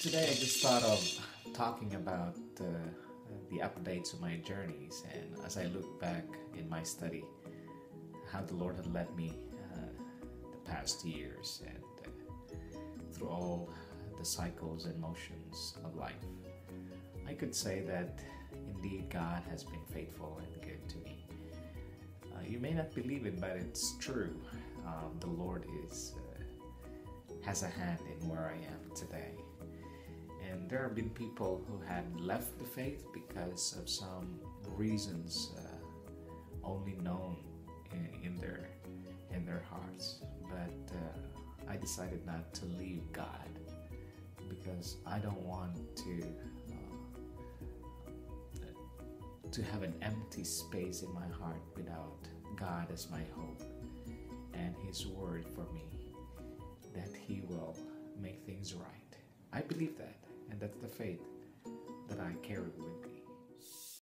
Today I just thought of talking about the updates of my journeys, and as I look back in my study, how the Lord had led me the past years and through all the cycles and motions of life, I could say that indeed God has been faithful and good to me. You may not believe it, but it's true. The Lord is has a hand in where I am today. And there have been people who had left the faith because of some reasons only known in their hearts. But I decided not to leave God because I don't want to have an empty space in my heart without God as my hope and His word for me that He will make things right. I believe that, and that's the faith that I carry with